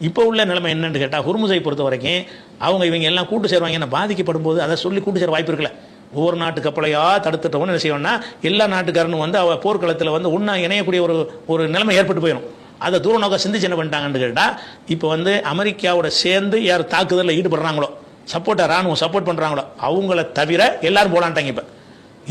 இப்போ உள்ள நிலைமை என்னன்னு கேட்டால் ஹுர்முஸை பொறுத்த வரைக்கும் இவங்க எல்லாம் கூட்டு சேருவாங்க, என்ன பாதிக்கப்படும் போது அதை சொல்லி கூட்டு சேர வாய்ப்பு இருக்குல்ல. ஒவ்வொரு நாட்டு கப்பலையா தடுத்துட்டவன்னு என்ன செய்வோம்னா எல்லா நாட்டுக்காரனும் போர்க்களத்தில் ஒன்றா இணையக்கூடிய ஒரு நிலைமை ஏற்பட்டு போயிடும். அதை தூர நோக்க சிந்திச்சு என்ன பண்ணிட்டாங்கன்னு கேட்டால் இப்போ அமெரிக்காவோட சேர்ந்து யார் தாக்குதலில் ஈடுபடுறாங்களோ, ராணுவம் சப்போர்ட் பண்ணுறாங்களோ அவங்கள தவிர எல்லாரும் போலான்ட்டாங்க. இப்போ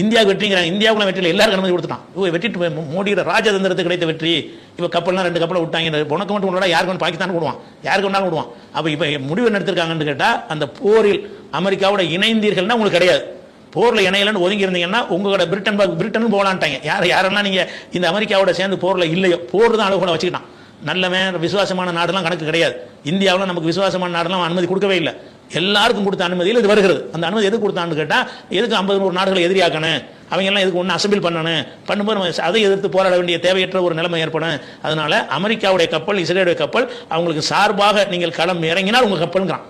இந்தியாவுக்கு வெற்றிங்கிறாங்க, இந்தியாவுக்குள்ள வெற்றியில் எல்லாருக்கும் அனுமதி கொடுத்துட்டான். வெட்டிட்டு மோடியோட ராஜதந்திரத்துக்கு கிடைத்த வெற்றி. இப்போ கப்பல்லாம் 2 கப்பலை விட்டாங்க, உனக்கு மட்டும் விடா, யாருக்கு பாகிஸ்தான் விடுவான், யாருக்கு வேணாலும் விடுவான். அப்போ இப்போ முடிவு என்ன எடுத்திருக்காங்கன்னு கேட்டால் அந்த போரில் அமெரிக்காவோட இணைந்தீர்கள்னா உங்களுக்கு கிடையாது, போரில் இணையலன்னு ஒதுங்கி இருந்தீங்கன்னா உங்களோட பிரிட்டன் போகலான்ட்டாங்க. யாரெல்லாம் நீங்கள் இந்த அமெரிக்காவோட சேர்ந்து போரில் இல்லையோ, போர் தான் அளவுகளை வச்சுக்கிட்டான். நல்லவன் விசுவாசமான நாடுலாம் கணக்கு கிடையாது. இந்தியாவில் நமக்கு விசுவாசமான நாடுலாம் அனுமதி கொடுக்கவே இல்லை. எல்லாருக்கும் கொடுத்த அனுமதியில் இது வருகிறது. அந்த அனுமதி எதுக்கு கொடுத்தான்னு கேட்டால் எதுக்கு 50-100 நாடுகளை எதிரியாக்கணும், அவங்க எல்லாம் எதுக்கு ஒன்று அசம்பிள் பண்ணும்போது அதை எதிர்த்து போராட வேண்டிய தேவையற்ற ஒரு நிலைமை ஏற்படும். அதனால அமெரிக்காவுடைய கப்பல், இஸ்ரேலுடைய கப்பல் அவங்களுக்கு சார்பாக நீங்கள் களம் இறங்கினால் உங்கள் கப்பலுங்கிறான்.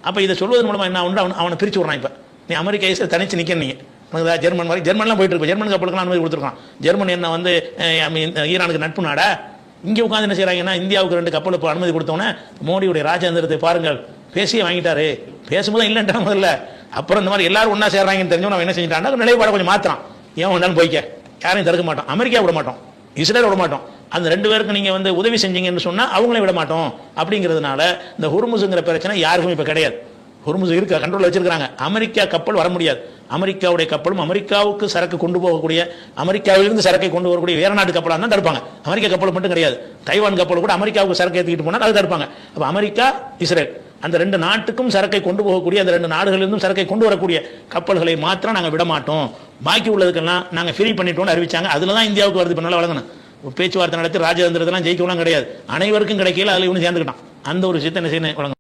அப்போ இதை சொல்வதன் மூலமாக என்ன ஒன்று அவனை பிரித்து விட்றான். இப்போ நீ அமெரிக்கா இஸ்ரேல் தனிச்சு நிற்கிறீங்க, ஜெர்மன் மாதிரி ஜெர்மன்லாம் போயிட்டு இருப்போம், ஜெர்மன் கப்பலுக்கு அனுமதி கொடுத்துருக்கான். ஜெர்மன் என்ன ஈரானுக்கு நட்பு நாடா? இங்கே உட்காந்து என்ன செய்யறாங்கன்னா இந்தியாவுக்கு 2 கப்பலுக்கு அனுமதி கொடுத்தோன்னே மோடியுடைய ராஜதந்திரத்தை பாருங்கள், பேசியே வாங்கிட்டாரு. பேசும்போது இல்லைன்றா முதல்ல, அப்புறம் இந்த மாதிரி எல்லாரும் ஒன்றா சேர்றாங்கன்னு தெரிஞ்சவன் அவன் என்ன செஞ்சிட்டான்னா நிலைப்பாடை கொஞ்சம் மாத்திரான். ஏன் வேணாலும் போய்க்க, யாரையும் தடுக்க மாட்டோம், அமெரிக்கா விட மாட்டோம், இஸ்ரேல் விட மாட்டோம், அந்த 2 பேருக்கு நீங்கள் உதவி செஞ்சீங்கன்னு சொன்னால் அவங்களே விட மாட்டோம். அப்படிங்கிறதுனால இந்த ஹுர்முஸுங்கிற பிரச்சனை யாருக்கும் இப்போ கிடையாது. ஹுர்முஸ் இருக்க கண்ட்ரோல் வச்சிருக்காங்க. அமெரிக்கா கப்பல் வர முடியாது. அமெரிக்காவுடைய கப்பலும் அமெரிக்காவுக்கு சரக்கு கொண்டு போகக்கூடிய, அமெரிக்காவிலிருந்து சரக்கை கொண்டு வரக்கூடிய வேற நாட்டு கப்பலாக தான் தடுப்பாங்க. அமெரிக்கா கப்பல் மட்டும் கிடையாது, தைவான் கப்பல் கூட அமெரிக்காவுக்கு சரக்கு ஏற்றிக்கிட்டு போனால் அதை தடுப்பாங்க. அப்போ அமெரிக்கா, இஸ்ரேல் அந்த 2 நாட்டுக்கும் சரக்கை கொண்டு போகக்கூடிய, அந்த 2 நாடுகளிலிருந்தும் சரக்கை கொண்டு வரக்கூடிய கப்பல்களை மாத்திரம் நாங்கள் விட மாட்டோம், பாக்கி உள்ளதுக்கெல்லாம் நாங்கள் ஃப்ரீ பண்ணிட்டோம்னு அறிவிச்சாங்க. அதில் தான் இந்தியாவுக்கு வருது. இப்போ நல்லா வழங்கணும், பேச்சுவார்த்தை நடத்தி ராஜதந்திரத்தெல்லாம் ஜெயிக்கலாம் கிடையாது, அனைவருக்கும் கிடைக்கல, அதில் இவனு சேர்ந்துக்கிட்டான். அந்த ஒரு விஷயத்தை என்ன செய்யணும் வழங்கணும்.